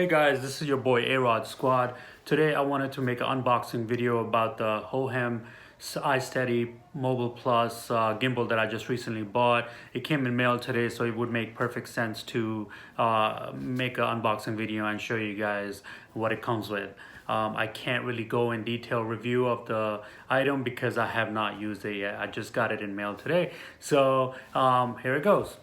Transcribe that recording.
Hey guys, this is your boy A-Rod Squad. Today I wanted to make an unboxing video about the Hohem iSteady Mobile Plus gimbal that I just recently bought. It came in mail today, so it would make perfect sense to make an unboxing video and show you guys what it comes with. I can't really go in detail review of the item because I have not used it yet. I just got it in mail today. So here it goes.